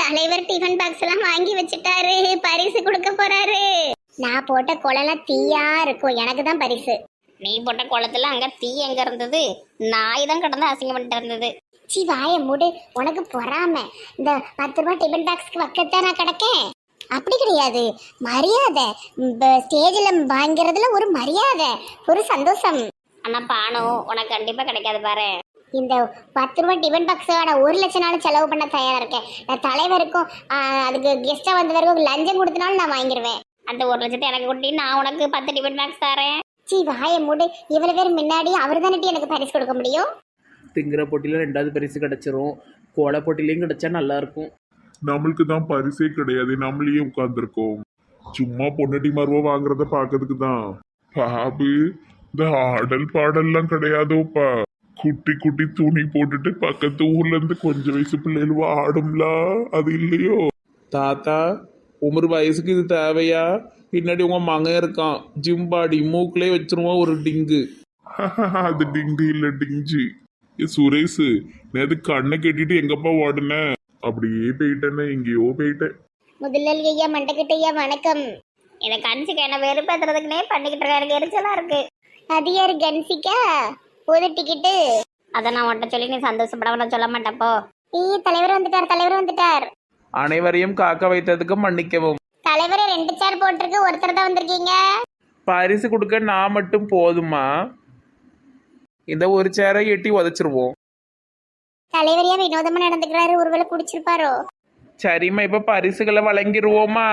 தலைவர் tiffin box எல்லாம் வாங்கி வச்சுட்டாரு, பரிசு கொடுக்க போறாரு. நான் போட்ட குளம்லாம் தீயா இருக்கும், எனக்கு தான் பரிசு. நீ போட்ட குளத்துல அங்க தீ எங்க இருந்தது? நாய் தான் கடந்து அசிங்கம் பண்ணிட்டு இருந்தது. சி வாய மூடு, உனக்கு பொறாம. இந்த 10 ரூபாய் டிஃபன் பாக்ஸ்க்கு பக்கத்தான் நான் கிடக்கேன். அப்படி கிடையாது, மரியாதை. ஸ்டேஜில் வாங்கிறதுல ஒரு மரியாதை, ஒரு சந்தோஷம். ஆனா பானு உனக்கு கண்டிப்பா கிடைக்காது பாரு. இந்த 10 ரூபாய் டிஃபன் பாக்ஸோட 1 லட்சம் நாள் செலவு பண்ண தயாரா இருக்கேன். நான் தலைவருக்கும் அதுக்கு கெஸ்டா வந்தவருக்கும் லஞ்சம் கொடுத்தனாலும் நான் வாங்கிடுவேன். அந்த 1 லட்சத்தை எனக்கு கொடுத்தி நான் உனக்கு 10 டிஃபன் பாக்ஸ் தரேன். சி வாய மூடு, இவ்வளவு பேர் முன்னாடி அவர் தானே எனக்கு பரிசு கொடுக்க முடியும். திங்கிற போட்டியில் 2வது பரிசு கிடச்சிரும், கோலை போட்டிலையும் கிடைச்சா நல்லா இருக்கும். நம்மளுக்கு தான் பரிசே கிடையாது, நம்மளையே உட்கார்ந்துருக்கோம். சும்மா பொன்னடி மருவ வாங்குறத பாக்கிறதுக்கு தான். பாபு, இந்த ஆடல் பாடல்லாம் கிடையாதோப்பா. குட்டி குட்டி துணி போட்டுட்டு பக்கத்து ஊர்ல இருந்து கொஞ்சம் வயசு பிள்ளைகள் ஆடும்ல, அது இல்லையோ? தாத்தா, 1 வயசுக்கு இது தேவையா? பின்னாடி உங்க மகன் இருக்கான், ஜிம்பாடி, மூக்கிலே வச்சிருவோம் ஒரு டிங்கு. அது டிங்கு இல்ல, டிங்ஜி. சுரேஷ், நேத்து கண்ணை கட்டிட்டு எங்கப்பா ஓடுன? அப்படியே போயிட்டேன்னு எங்கேயோ போயிட்டேன். முதல்ல ஐயா, மண்டக்கிட்ட ஐயா, வணக்கம். எனக்கு கன்சிக்கா என்ன வெறுப்பேத்துறதுக்குனே பண்ணிக்கிட்டு இருக்காரு, எரிச்சலா இருக்கு. அது யாரு கன்சிக்கா? புது டிக்கெட்டு. அதை நான் உன்ட்ட சொல்லி நீ சந்தோஷப்பட சொல்ல மாட்டப்போ. தலைவர் வந்துட்டார், தலைவர் வந்துட்டார். அனைவரையும் காக்க வைத்ததுக்கு மன்னிக்கவும். தலைவரே 2 சேர் போட்டிருக்கு, ஒருத்தர் தான் வந்திருக்கீங்க. பரிசு கொடுக்க நான் மட்டும் போதுமா? இந்த ஒரு சேரை எட்டி உதச்சிருவோம். தலைவரையா வினோதமா நடந்துக்கிறாரு, ஒருவேளை குடிச்சிருப்பாரோ? சரிம்மா, இப்ப பரிசுகளை வழங்கிடுவோமா?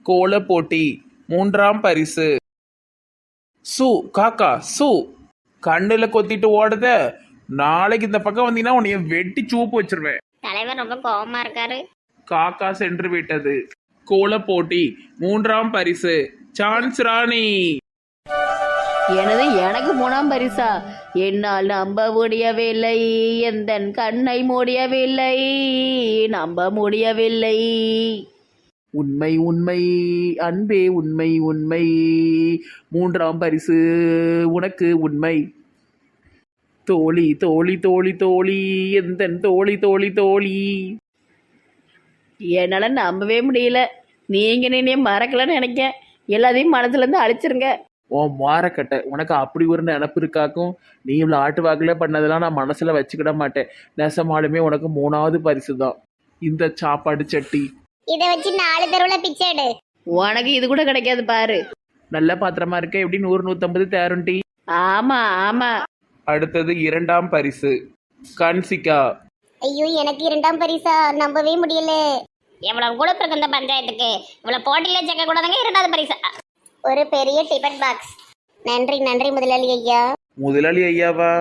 கோல போட்டி 3ஆம் பரிசு. சு காக்கா சு, கண்ணுல கொத்திட்டு ஓடுத. நாளைக்கு இந்த பக்கம் வந்தீங்கன்னா உன்னைய வெட்டி சூப்பு வச்சிருவேன். தலைவர் ரொம்ப கோவமா இருக்காரு. காக்கா சென்று விட்டது. கோல போட்டி 3ஆம் பரிசு சான்ஸ் ராணி. எனது எனக்கு 3ஆம் பரிசா? என்னால் நம்ப முடியவில்லை, எந்த கண்ணை முடியவில்லை, நம்ப முடியவில்லை. உண்மை உண்மை அன்பே, உண்மை உண்மை, 3ஆம் பரிசு உனக்கு உண்மை. தோழி தோழி தோழி தோழி, எந்த தோழி தோழி தோழி. என்னால் நம்பவே முடியல. நீங்க என்னைய மறக்கலன்னு நினைக்க, எல்லாத்தையும் மனசுலேருந்து அழிச்சிருங்க. ஓ மாறக்கட்டை, உனக்கு அப்படி ஒரு நினப்பு இருக்காக்கும். நீ இவ்வளோ ஆட்டு வாக்கில் பண்ணதெல்லாம் நான் மனசில் வச்சுக்கிட மாட்டேன். நெசமாலுமே உனக்கு 3ஆவது பரிசு தான் இந்த சாப்பாடு சட்டி. இதை வச்சு 4 தெருவுல பிச்சை எடு. உனக்கு இது கூட கிடைக்காது பாரு. நல்ல பாத்திரமா இருக்க, எப்படி 100 150 தேரண்டி. ஆமா ஆமா. அடுத்தது 2ஆம் பரிசு கன்சிகா. ஐயோ, எனக்கு 2ஆம் பரிசா? நம்பவே முடியல. எவ்வளவு கூட இருக்கு இந்த பஞ்சாயத்துக்கு, இவ்வளவு போட்டியில சேர்க்க கூடாதுங்க. 2வது பரிசா ஒரு பெரிய டிஃபன் பாக்ஸ். நன்றி நன்றி முதலாளி ஐயா. முதலாளி ஐயாவா?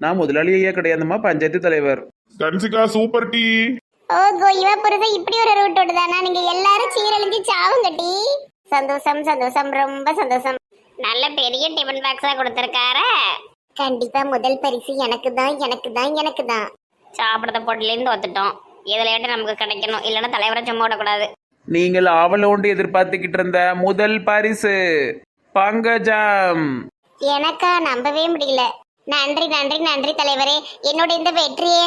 நான் முதலாளி ஐயா கிடையாதுமா, பஞ்சாயத்து தலைவர். கன்சிகா சூப்பர் டீ. ஓ கோயிவா புருஷன், இப்படி ஒரு ரூட் ஓடுதானா? நீங்க எல்லாரும் சீரழிஞ்சு சாவும் கட்டி. சந்தோஷம் சந்தோஷம், ரொம்ப சந்தோஷம். நல்ல பெரிய டிஃபன் பாக்ஸா கொடுத்திருக்காரு. கண்டிப்பா முதல் பரிசு எனக்கு தான், எனக்கு தான், எனக்கு தான். சாப்பிடத்த போட்டிலேருந்து ஒத்துட்டோம். இதுல நமக்கு கிடைக்கணும், இல்லைன்னா தலைவரை சும்மா விடக்கூடாது. நீங்கள் ஆவலோண்டு எதிர்பார்த்துக்கிட்டு இருந்த முதல் பரிசு பங்கஜம். எனக்கா? நம்பவே முடியல. நன்றி நன்றி நன்றி தலைவரே. என்னோட இந்த வெற்றியை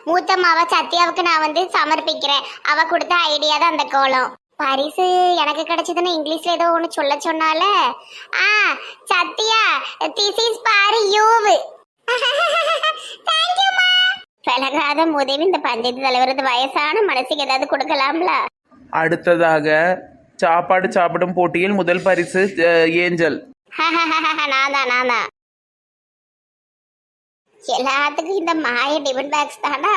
மூத்த மாவ சத்யாவுக்கு நான் சமர்ப்பிக்கிறேன். அவ கொடுத்த ஐடியா தான் அந்த கோலம். பரிசு எனக்கு கிடைச்சதுன்னு இங்கிலீஷ்ல ஏதோ ஒண்ணு சொல்ல சொன்னால. Sathya, this is for you. Thank you மா. பலகாத உதவி இந்த பஞ்சாயத்து தலைவரது வயசான மனசுக்கு ஏதாவது கொடுக்கலாம்ல. அடுத்ததாக சாப்பாடு சாப்பிடும் போட்டியில் முதல் பரிசு ஏஞ்சல். நானா எல்லாத்துக்கும் இந்த மாய டிஃபன் பாக்ஸ் தானா?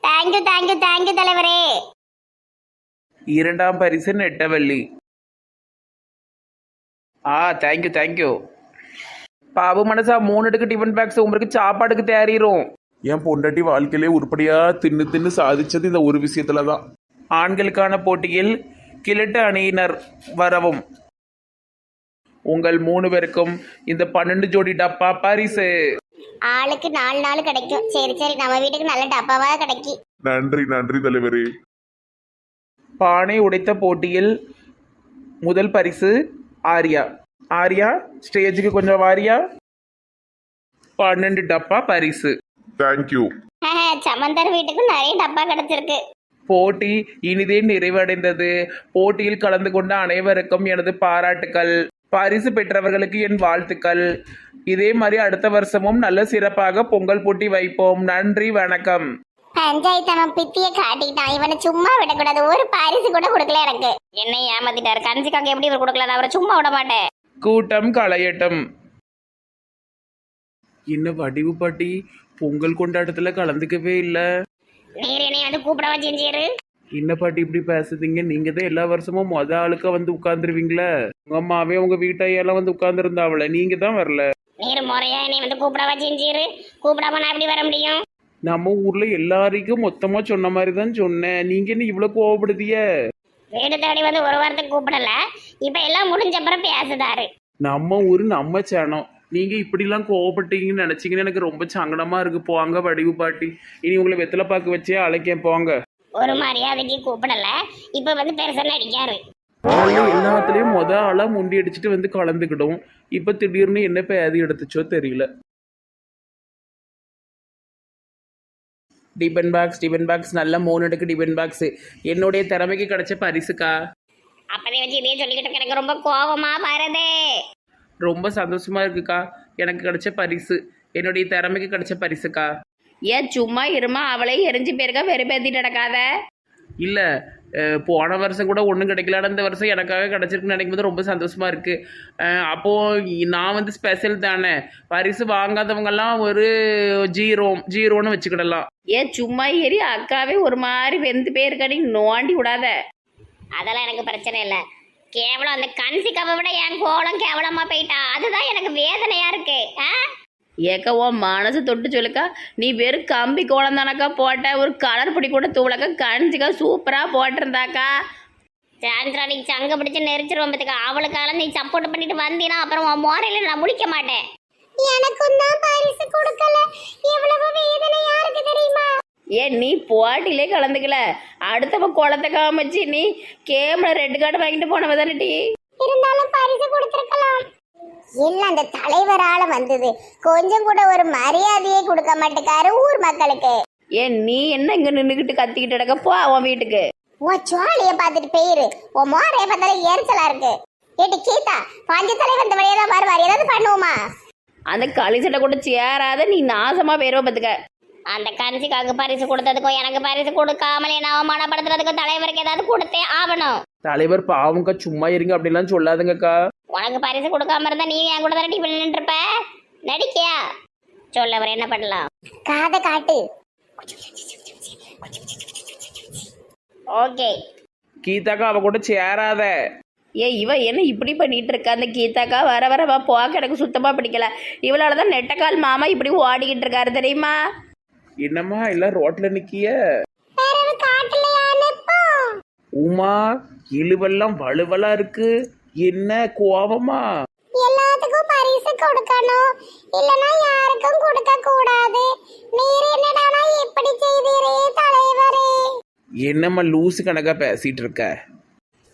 தேங்க்யூ தேங்க்யூ தேங்க்யூ தலைவரே. 2ஆம் பரிசு நெட்டவள்ளி. Thank you thank you. பாபு மனசா 3 அடுக்கு டிஃபன் பாக்ஸ் உங்களுக்கு சாப்பாடுக்கு தேறிடும். என் பொண்டாட்டி வாழ்க்கையிலே உருப்படியா தின்னு தின்னு சாதிச்சது இந்த ஒரு விஷயத்துலதான். ஆண்களுக்கான போட்டியில் கிழட்டு அணியினர் வரவும். உங்கள் 3 பேருக்கும் இந்த 12 ஜோடி டப்பா பரிசு. ஆளுக்கு 4 கிடைக்கும். சரி சரி, நம்ம வீட்டுக்கு நல்ல டப்பாவா கிடைக்கும். நன்றி நன்றி தலைவரே. பானை உடைத்த போட்டியில் முதல் பரிசு ஆர்யா. ஆர்யா, ஸ்டேஜுக்கு கொஞ்சம் வாரியா. 12 டப்பா பரிசு. தேங்க்யூ. சமந்தர் வீட்டுக்கு நிறைய டப்பா கிடைச்சிருக்கு. போட்டி இனிதே நிறைவடைந்தது. போட்டியில் கலந்து கொண்ட அனைவருக்கும் எனது பாராட்டுக்கள். பரிசு பெற்றவர்களுக்கு என் வாழ்த்துக்கள். இதே மாதிரி அடுத்த வருஷமும் நல்ல சிறப்பாக பொங்கல் போட்டி வைப்போம். நன்றி, வணக்கம். பஞ்சாயத்து அவன் பித்திய காட்டிட்டான். இவனை சும்மா விடக்கூடாது. ஒரு பரிசு கூட கொடுக்கல எனக்கு. என்னை ஏமாத்திட்டாரு. கன்சிக்காக எப்படி இவர் கொடுக்கல? நான் அவரை சும்மா விட மாட்டேன். கூட்டம் களையட்டும். என்ன வடிவு பாட்டி பொங்கல் கொண்டாட்டத்துல கலந்துக்கவே இல்லை. நீர் என்னை வந்து கூப்பிடவா செஞ்சிரு. என்ன பாட்டி இப்படி பேசுதீங்க? நீங்க தான் எல்லா வருஷமும் ஆளுக்க வந்து உட்கார்ந்துருவீங்களே. உங்க அம்மாவே உங்க வீட்டையெல்லாம் வந்து உட்கார்ந்துருந்தாவல, நீங்க தான் வரல. நீர் முறையா என்னை வந்து கூப்பிடவா செஞ்சிரு. கூப்பிடாம நான் எப்படி வர முடியும்? நம்ம ஊர்ல எல்லாருக்கும் மொத்தமா சொன்ன மாதிரி தான் சொன்னேன். நீங்க என்ன இவ்வளவு கோவப்படுதிய? வீடு தேடி வந்து ஒரு வாரத்துக்கு கூப்பிடல. இப்ப எல்லாம் முடிஞ்ச அப்புறம் பேசுதாரு. நம்ம ஊரு நம்ம சேனம். நீங்க இப்படிலாம் கோவப்பட்டீங்கன்னு நினைச்சீங்கன்னு எனக்கு ரொம்ப சங்கடமா இருக்கு. போங்க வடிவு பாட்டி. இனி உங்களை வெத்தலை பாக்கு வச்சே அழைக்க போங்க. ஒரு மரியாதைக்கு கூப்பிடல. இப்ப வந்து பெருசா அடிக்காரு. எல்லாத்துலயும் ஆளா முண்டி அடிச்சுட்டு வந்து கலந்துக்கிடும். இப்ப திடீர்னு என்ன பேதி எடுத்துச்சோ தெரியல. டிபன் பாக்ஸ் நல்ல 3 அடுக்கு டிபன் பாக்ஸ் என்னுடைய திறமைக்கு கிடைச்ச பரிசுக்கா. அப்பதே வச்சு இதே சொல்லிக்கிட்டு எனக்கு ரொம்ப கோவமா பாருதே. ரொம்ப சந்தோஷமா இருக்குக்கா. எனக்கு கிடைச்ச பரிசு என்னுடைய திறமைக்கு கிடைச்ச பரிசுக்கா. ஏன் சும்மா இருமா, அவளே எரிஞ்சு போயிருக்கா, வெறுப்பேத்திட்டு நடக்காத. இல்லை, போன வருஷம் கூட ஒன்றும் கிடைக்கல. இந்த வருஷம் எனக்காக கிடைச்சிருக்குன்னு நினைக்கும் போது ரொம்ப சந்தோஷமா இருக்கு. அப்போது நான் வந்து ஸ்பெஷல் தானே. பரிசு வாங்காதவங்கெல்லாம் ஒரு ஜீரோன்னு வச்சுக்கிடலாம். ஏன் சும்மா ஏறி அக்காவே ஒரு மாதிரி வெந்து போயிருக்கா, நீ நோண்டி விடாத. அதெல்லாம் எனக்கு பிரச்சனை இல்லை. கேவலம் அந்த கன்சிக்காவை விட என் கோலம் கேவலமா போயிட்டா. அதுதான் எனக்கு வேதனையா இருக்கு. ஏக்கா உன் மனசு தொட்டு சொல்லுக்கா, நீ வெறும் கம்பி கோலம் தானக்கா போட்ட, ஒரு கலர் பொடி கூட தூளக்கா, கணிச்சிக்கா சூப்பராக போட்டிருந்தாக்கா. சாந்திரா நீ சங்க பிடிச்சு நெரிச்சிருவோம் பத்துக்கா. அவளுக்கால நீ சப்போர்ட் பண்ணிட்டு வந்தீனா அப்புறம் உன் மோரையில நான் முடிக்க மாட்டேன். எனக்கும் தான் பரிசு கொடுக்கல. எவ்வளவு வேதனையா இருக்கு தெரியுமா? ஏன் நீ போட்டிலே கலந்துக்கல, அடுத்தவ குளத்தை காமிச்சு நீ கேம்ல ரெட் கார்டு வாங்கிட்டு போனவ தானே டி. இருந்தாலும் பரிசு கொடுத்துருக்கலாம். இல்ல அந்த தலைவரால வந்தது. கொஞ்சம் கூட ஒரு மரியாதையே கொடுக்க மாட்டேக்காரு ஊர் மக்களுக்கு. ஏன் நீ என்ன இங்க நின்றுக்கிட்டு கத்திக்கிட்டு கிடக்க, போ அவன் வீட்டுக்கு. உன் சோழிய பார்த்துட்டு போயிரு. உன் மோரைய பார்த்தாலும் எரிச்சலா இருக்கு. ஏட்டி கீதா, பஞ்ச தலைவர் இந்த வழியா தான் வருவார். ஏதாவது பண்ணுவோமா? அந்த களிசட்டை கூட சேராத, நீ நாசமா போயிருவ பத்துக்க. அந்த கன்சிக்காக பரிசு கொடுத்ததுக்கும் எனக்கு பரிசு கொடுக்காமல் என்ன அவமானப்படுத்துறதுக்கும் தலைவருக்கு ஏதாவது கொடுத்தே ஆகணும். தலைவர் பாவங்கா, சும்மா இருங்க, அப்படிலாம் சொல்லாதுங்கக்கா. உனக்கு பரிசு கொடுக்காம இருந்தா நீ என் கூட தானே நின்று இருப்ப. நடிக்கியா சொல்ல அவர் என்ன பண்ணலாம்? காதை காட்டு. ஓகே கீதாக்கா அவ கூட சேராத. இவ என்ன இப்படி பண்ணிட்டு இருக்கா? அந்த கீதாக்கா வர வரவா போக்க எனக்கு சுத்தமா பிடிக்கல. இவளாலதான் நெட்டக்கால் மாமா இப்படி ஓடிக்கிட்டு இருக்காரு தெரியுமா? என்னம்மா எல்லாம் ரோட்ல நிக்கிய? உமா இழுவெல்லாம் வலுவலா இருக்கு. என்ன கோவமா? எல்லாத்துக்கும் பரிசு கொடுக்கணும், இல்லனா யாருக்கும் கொடுக்க கூடாது. நீர் என்னடானா இப்படி செய்தீரே தலைவரே? என்னம்மா லூசு கணக்கா பேசிட்டு இருக்க?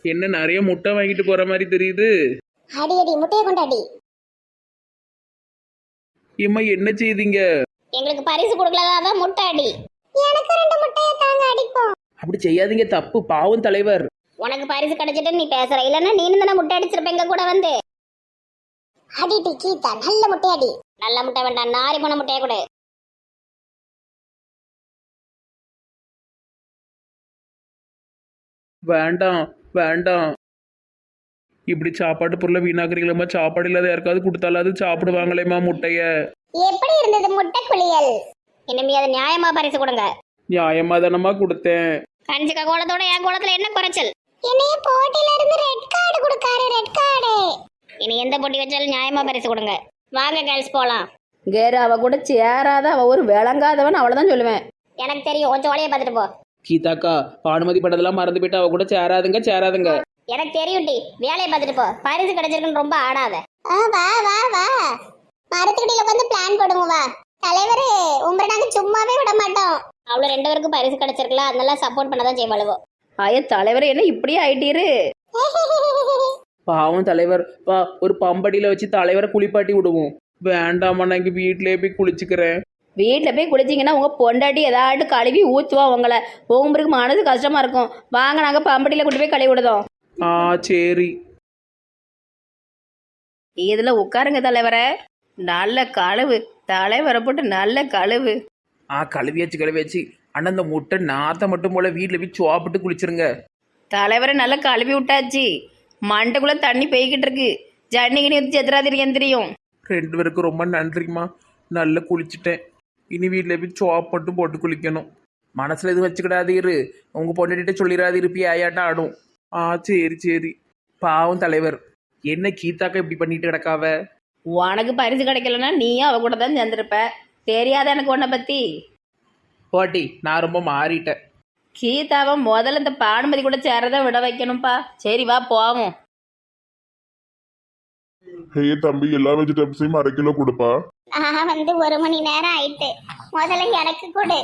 என்ன நிறைய முட்டை வாங்கிட்டு போற மாதிரி தெரியுது. அடி அடி முட்டையை கொண்டாடி. ஏம்மா என்ன செய்தீங்க? எங்களுக்கு பரிசு கொடுக்கலதான் முட்டை அடி. எனக்கு 2 முட்டையை தாங்க அடிப்போம். அப்படி செய்யாதீங்க, தப்பு. பாவம் தலைவர். உனக்கு பரிசு கிடைச்சிட்டு நீ பேசுற, இல்லன்னா நீனு தானே முட்டை அடிச்சிருப்ப எங்க கூட வந்து. அடிடி கீதா, நல்ல முட்டை அடி. நல்ல முட்டை வேண்டாம், நாரி போன முட்டையை கொடு. வேண்டாம் வேண்டாம். இப்படி சாப்பாட்டு பொருளை வீணாக்குறீங்களா? சாப்பாடு இல்லாத யாருக்காவது கொடுத்தாலாவது சாப்பிடுவாங்களேம்மா முட்டைய. எப்படி இருந்தது முட்டை குளியல்? இனிமே அது நியாயமா பரிசு கொடுங்க. நியாயமா தானமா கொடுத்தேன். கஞ்சிக்கா கோலத்தோட என் கோலத்துல என்ன குறைச்சல்? இனிய போட்டியில இருந்து ரெட் கார்டு கொடுக்காரு. Red card. இனி எந்த போட்டி வச்சாலும் நியாயமா பரிசு கொடுங்க. வாங்க கேர்ள்ஸ் போலாம். கேரு அவ கூட சேராத, அவ ஒரு விளங்காதவன், அவ்வளவுதான் சொல்லுவேன். எனக்கு தெரியும், கொஞ்சம் ஒளிய பார்த்துட்டு போ. கீதாக்கா பானுமதி படத்தெல்லாம் மறந்து போயிட்டு அவ கூட சேராதுங்க. எனக்கு தெரியும் டி, வேலையை பார்த்துட்டு போ. பரிசு கிடைச்சிருக்குன்னு ரொம்ப ஆடாத. வா வா வா, மரத்துக்கடியில உட்காந்து பிளான் போடுங்க. வா தலைவரே, உங்களை நாங்க சும்மாவே விட மாட்டோம். அவ்வளவு 2 பேருக்கும் பரிசு கிடைச்சிருக்கலாம், அதனால சப்போர்ட் பண்ணதான் செய்வாளுவோம். ஆய தலைவர் என்ன இப்படி ஆயிட்டீரு? பாவம் தலைவர். ஒரு பம்படியில வச்சு தலைவரை குளிப்பாட்டி விடுவோம். வேண்டாமா, நான் இங்க வீட்லயே போய் குளிச்சுக்கிறேன். வீட்டில் போய் குளிச்சிங்கன்னா உங்கள் பொண்டாட்டி ஏதாட்டு கழுவி ஊற்றுவா உங்களை உங்களுக்கு மனசு கஷ்டமாக இருக்கும். வாங்க நாங்கள் பம்பட்டியில் கூட்டி போய் கழுவி விடுதோம். ஆ சரி. இதில் உட்காருங்க தலைவரை. நல்ல கழுவு, தலைவரை போட்டு நல்ல கழுவு. கழுவியாச்சு. அண்ணா இந்த முட்டை நாத்த மட்டும் போல வீட்டில் போய் சோப்பிட்டு குளிச்சிருங்க. தலைவரை நல்லா கழுவி விட்டாச்சு. மண்டைக்குள்ளே தண்ணி பெய்கிட்டு இருக்கு. ஜன்னிக்கினி ஊற்றி செத்துறாதிரியும் தெரியும். 2 பேருக்கும் ரொம்ப நன்றிம்மா. நல்லா குளிச்சுட்டேன். இனி வீட்டில் போய் சோப் மட்டும் போட்டு குளிக்கணும். மனசில் எதுவும் வச்சுக்கிடாதீரு. உங்கள் பொண்ணுகிட்ட சொல்லிடாது இருப்பி ஆயாட்டம் ஆடும். ஆ சரி. பாவம் தலைவர். என்ன கீதாக்கா இப்படி பண்ணிட்டு கிடக்காவ? உனக்கு பரிசு கிடைக்கலன்னா நீயும் அவ கூட தான் சேர்ந்துருப்ப. தெரியாத எனக்கு உன்னை பற்றி. போட்டி நான் ரொம்ப மாறிட்டேன். கீதாவை முதல்ல இந்த பானுமதி கூட சேரதை விட வைக்கணும்ப்பா. சரி வா போவோம். ஹே தம்பி, எல்லா வெஜிடபிள்ஸையும் 1/2 கிலோ கொடுப்பா. வந்து 1 மணி நேரம் ஆயிட்டு. முதல்ல எனக்கு கொடு.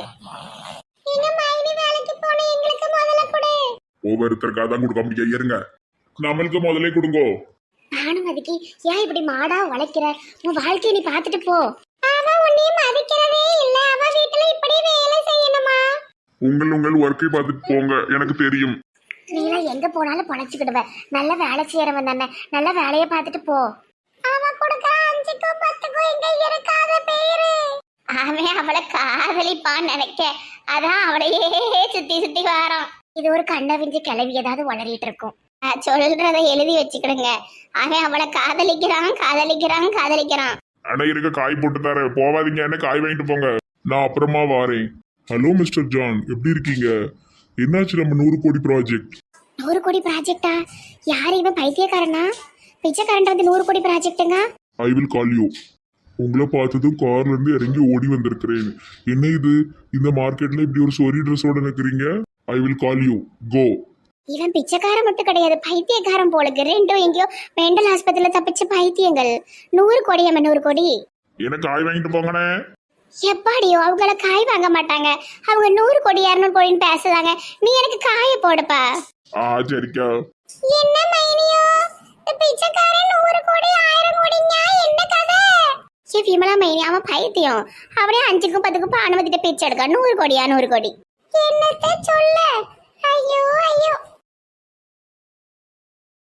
எங்க மைனி வேலைக்கு போன எங்களுக்கு முதல்ல கொடு. ஒவ்வொருத்தருக்காக தான் கொடுக்க முடியாது. இருங்க, நம்மளுக்கு முதலே கொடுங்கோ. பானுமதிக்கு ஏன் இப்படி மாடா உழைக்கிற? உன் வாழ்க்கையை நீ பார்த்துட்டு போ. அவ உன்னையும் மதிக்கிறதே இல்ல. அவ வீட்டுல இப்படி வேலை செய்யணுமா? உங்கள் ஒர்க்கை பார்த்துட்டு போங்க, எனக்கு தெரியும். நீலாம் எங்க போனாலும் பொழைச்சுக்கிடுவ. நல்ல வேலை செய்யறவன் தானே. நல்ல வேலையை பார்த்துட்டு போ. அவன் கொடுக்குற 5க்கும் 10க்கும் எங்க இருக்காத பேரு. அவன் அவளை காதலிப்பான்னு நினைக்க. அதான் அவளையே சுத்தி வாரான். இது ஒரு கண்ணவிஞ்சு கிளவி ஏதாவது வளரிட்டு இருக்கும். சொல்றத எழுதி வச்சுக்கிடுங்க. அவன் அவளை காதலிக்கிறான். அட இருக்க, காய் போட்டு தரேன். போவாதீங்க, என்ன காய் வாங்கிட்டு போங்க. நான் அப்புறமா வாரேன். ஹலோ மிஸ்டர் ஜான், எப்படி இருக்கீங்க? என்னாச்சு நம்ம 100 கோடி ப்ராஜெக்ட்? 100 கோடி ப்ராஜெக்டா? யாரு இவன்? பைத்தியக்காரனா? பிச்சைக்காரன் வந்து 100 கோடி ப்ராஜெக்ட்டுங்க? I will call you. உங்களை பார்த்ததும் கார்ல இருந்து இறங்கி ஓடி வந்திருக்கிறேன். என்ன இது, இந்த மார்க்கெட்ல இப்படி ஒரு சொரி ட்ரெஸ்ஸோட நிற்கிறீங்க? ஐ வில் கால் யூ, கோ. இவன் பிச்சைக்காரன் மட்டும் கிடையாது, பைத்தியக்காரன் போலுக்கு. 2 எங்கேயோ மெண்டல் ஆஸ்பத்திரியில தப்பிச்ச பைத்தியங்கள். 100 கோடி. 100 கோடி. எனக்கு காய் வாங்கிட்டு போங்கண்ணே. எப்பாடியோ அவங்கள காய் வாங்க மாட்டாங்க. அவங்க 100 கோடி 200 கோடின்னு பேசுறாங்க. நீ எனக்கு காய போடுப்பா. சரிக்கா. என்ன மைனியோ, பிச்சைக்காரன் 100 கோடி 1000 கோடிங்க, என்ன கதை? விமலா மைனி அவன் பைத்தியம். அவனே 5க்கும் 10க்கும் பானுமதிட்ட பிச்சை எடுக்க. 100 கோடியா 100 கோடி? என்னத்த சொல்ல? ஐயோ.